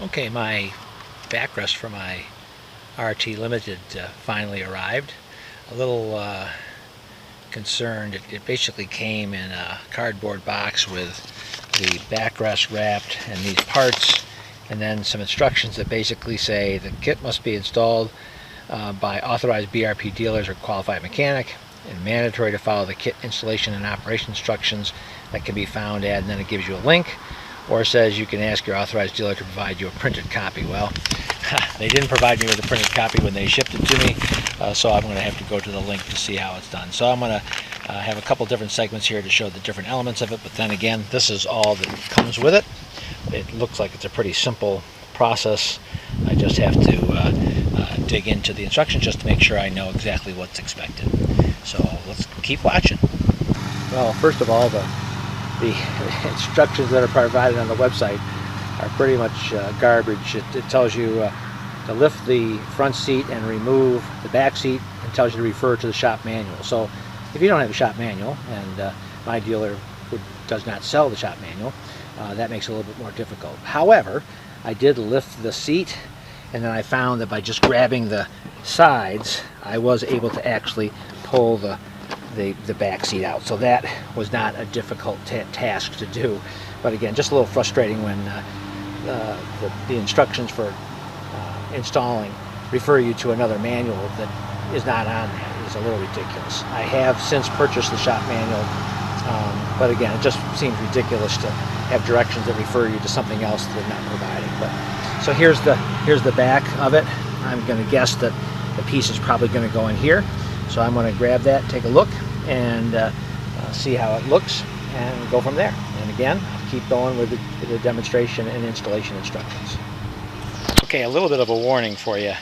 Okay, my backrest for my RT Limited finally arrived. A little concerned. It basically came in a cardboard box with the backrest wrapped and these parts, and then some instructions that basically say the kit must be installed by authorized BRP dealers or qualified mechanic, and mandatory to follow the kit installation and operation instructions that can be found at, and then it gives you a link, or says you can ask your authorized dealer to provide you a printed copy. Well, they didn't provide me with a printed copy when they shipped it to me, so I'm going to have to go to the link to see how it's done. So I'm going to have a couple different segments here to show the different elements of it, but then again, this is all that comes with it. It looks like it's a pretty simple process. I just have to dig into the instructions just to make sure I know exactly what's expected. So let's keep watching. Well, first of all, the instructions that are provided on the website are pretty much garbage. It tells you to lift the front seat and remove the back seat, and tells you to refer to the shop manual. So if you don't have a shop manual, and my dealer does not sell the shop manual, that makes it a little bit more difficult. However, I did lift the seat, and then I found that by just grabbing the sides, I was able to actually pull the back seat out. So that was not a difficult task to do. But again, just a little frustrating when the instructions for installing refer you to another manual that is not on that. It's a little ridiculous. I have since purchased the shop manual, but again, it just seems ridiculous to have directions that refer you to something else that they're not providing. But so here's the back of it. I'm going to guess that the piece is probably going to go in here. So I'm going to grab that, take a look, and see how it looks, and go from there. And again, I'll keep going with the demonstration and installation instructions. Okay, a little bit of a warning for you.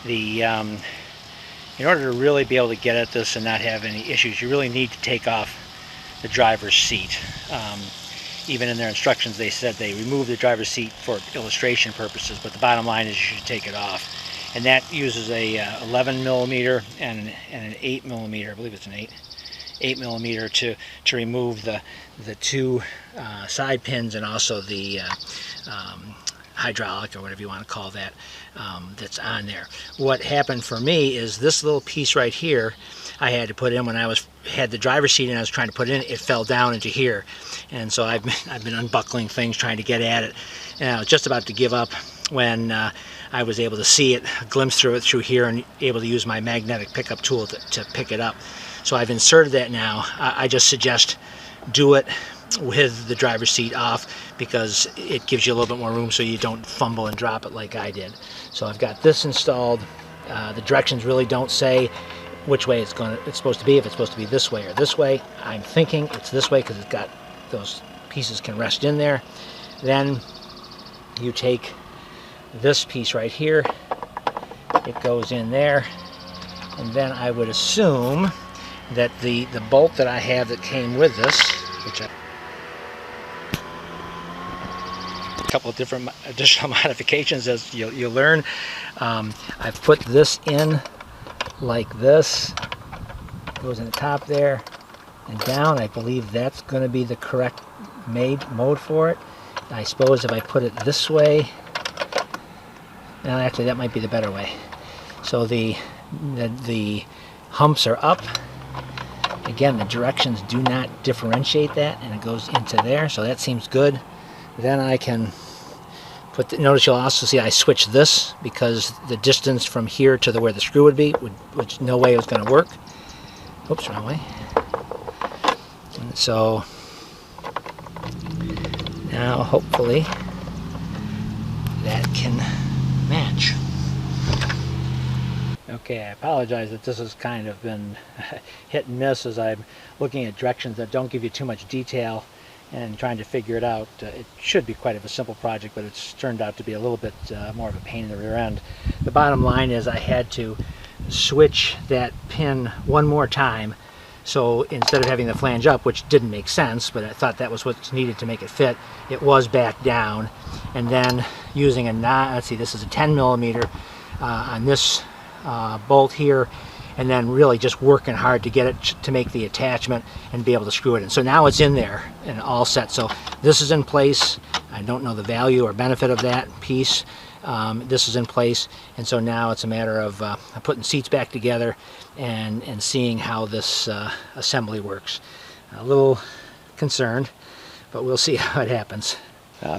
In order to really be able to get at this and not have any issues, you really need to take off the driver's seat. Even in their instructions, they said they remove the driver's seat for illustration purposes, but the bottom line is you should take it off. And that uses a 11 millimeter and an 8 millimeter, I believe it's an 8 millimeter to remove the two side pins, and also the hydraulic, or whatever you want to call that, that's on there. What happened for me is this little piece right here I had to put in when I had the driver's seat and I was trying to put it in. It fell down into here, and so I've been unbuckling things trying to get at it, and I was just about to give up when I was able to see it, glimpse through here, and able to use my magnetic pickup tool to pick it up. So I've inserted that now. I just suggest do it with the driver's seat off, because it gives you a little bit more room so you don't fumble and drop it like I did. So I've got this installed. The directions really don't say which way it's supposed to be, if it's supposed to be this way or this way. I'm thinking it's this way because it's got those pieces can rest in there. Then you take this piece right here, it goes in there, and then I would assume that the bolt that I have that came with this, which a couple of different additional modifications as you'll learn. I've put this in like this, goes in the top there and down. I believe that's going to be the correct mode for it. I suppose if I put it this way, no, actually that might be the better way. So the humps are up. Again, the directions do not differentiate that, and it goes into there, so that seems good. Then I can put notice you'll also see I switched this because the distance from here to where the screw would be, which no way it was going to work. Oops, wrong way. And so now hopefully that can match. Okay, I apologize that this has kind of been hit and miss as I'm looking at directions that don't give you too much detail and trying to figure it out. It should be quite of a simple project, but it's turned out to be a little bit more of a pain in the rear end. The bottom line is I had to switch that pin one more time, so instead of having the flange up, which didn't make sense, but I thought that was what's needed to make it fit, it was back down. And then using a let's see, this is a 10 millimeter on this bolt here, and then really just working hard to get it to make the attachment and be able to screw it in. So now it's in there and all set. So this is in place. I don't know the value or benefit of that piece. This is in place, and so now it's a matter of putting seats back together and seeing how this assembly works. A little concerned, but we'll see how it happens.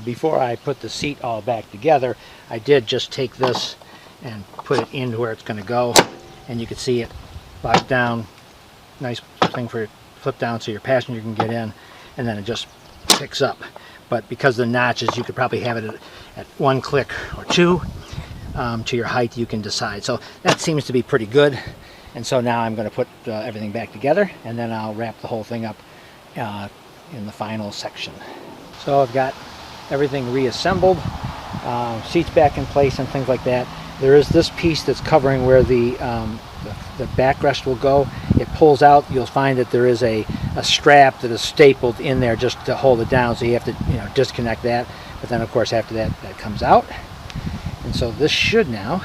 Before I put the seat all back together, I did just take this and put it into where it's going to go, and you can see it locked down. Nice thing for flip down so your passenger can get in, and then it just picks up. But because of the notches, you could probably have it at one click or two. To your height, you can decide. So that seems to be pretty good. And so now I'm going to put everything back together, and then I'll wrap the whole thing up in the final section. So I've got everything reassembled, seats back in place and things like that. There is this piece that's covering where the backrest will go. It pulls out. You'll find that there is a strap that is stapled in there just to hold it down, so you have to disconnect that. But then of course after that, that comes out. And so this should now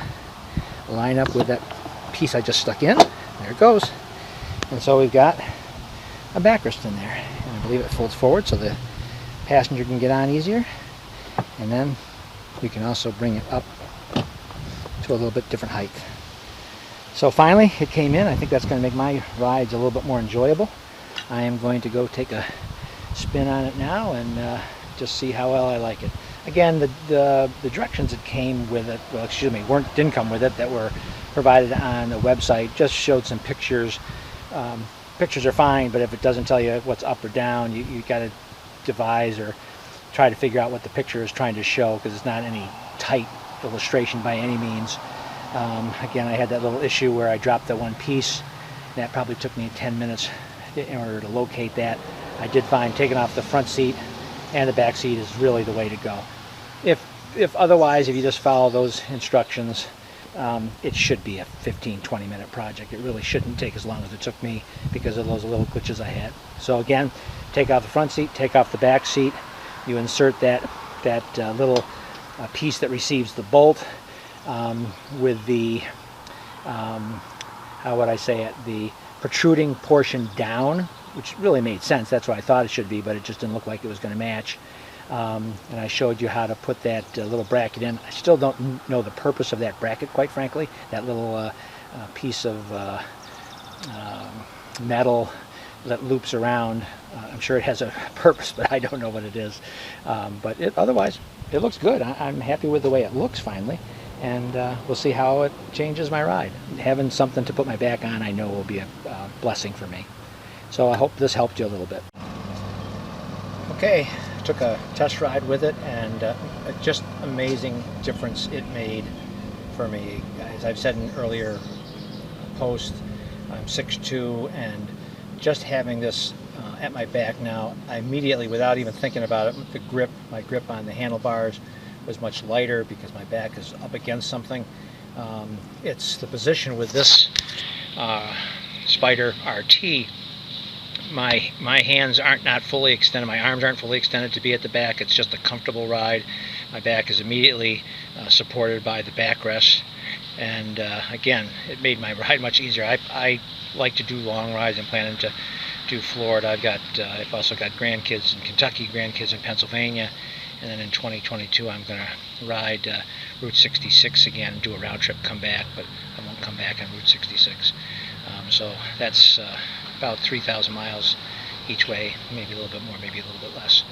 line up with that piece I just stuck in. There it goes. And so we've got a backrest in there, and I believe it folds forward so the passenger can get on easier. And then we can also bring it up to a little bit different height. So finally it came in. I think that's going to make my rides a little bit more enjoyable. I am going to go take a spin on it now and just see how well I like it. Again, the directions that came with it, well, excuse me, didn't come with it, that were provided on the website, just showed some pictures. Pictures are fine, but if it doesn't tell you what's up or down, you got to devise or try to figure out what the picture is trying to show, because it's not any tight illustration by any means. Again, I had that little issue where I dropped that one piece. That probably took me 10 minutes in order to locate that. I did find taking off the front seat and the back seat is really the way to go. If otherwise, if you just follow those instructions, it should be a 15-20 minute project. It really shouldn't take as long as it took me because of those little glitches I had. So again, take off the front seat, take off the back seat. You insert that little piece that receives the bolt with the, how would I say it, the protruding portion down, which really made sense. That's what I thought it should be, but it just didn't look like it was going to match. And I showed you how to put that little bracket in. I still don't know the purpose of that bracket, quite frankly. That little piece of metal that loops around. I'm sure it has a purpose, but I don't know what it is. But otherwise, it looks good. I'm happy with the way it looks finally. And we'll see how it changes my ride. Having something to put my back on, I know, will be a blessing for me. So I hope this helped you a little bit. Okay, took a test ride with it, and just amazing difference it made for me. As I've said in earlier posts, I'm 6'2", and just having this at my back now, I immediately, without even thinking about it, my grip on the handlebars was much lighter because my back is up against something. It's the position with this Spider RT. My hands aren't not fully extended, my arms aren't fully extended to be at the back. It's just a comfortable ride. My back is immediately supported by the backrest, and again, it made my ride much easier. I like to do long rides. I'm planning to do Florida. I've also got grandkids in Kentucky, grandkids in Pennsylvania, and then in 2022 I'm going to ride Route 66 again, do a round trip, come back, but I won't come back on Route 66. So that's about 3,000 miles each way, maybe a little bit more, maybe a little bit less.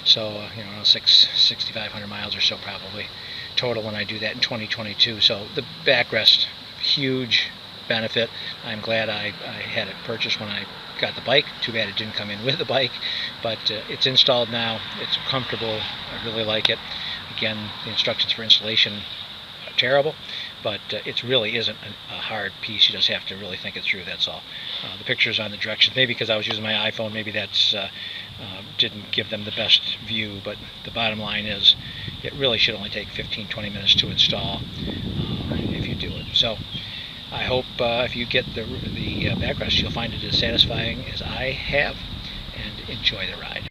So, 6,500 miles or so probably total when I do that in 2022. So the backrest, huge benefit. I'm glad I had it purchased when I got the bike. Too bad it didn't come in with the bike, but it's installed now. It's comfortable. I really like it. Again, the instructions for installation are terrible, but it really isn't a hard piece. You just have to really think it through, that's all. The pictures on the directions, maybe because I was using my iPhone, maybe that's didn't give them the best view, but the bottom line is it really should only take 15-20 minutes to install if you do it. So I hope if you get the backrest, you'll find it as satisfying as I have, and enjoy the ride.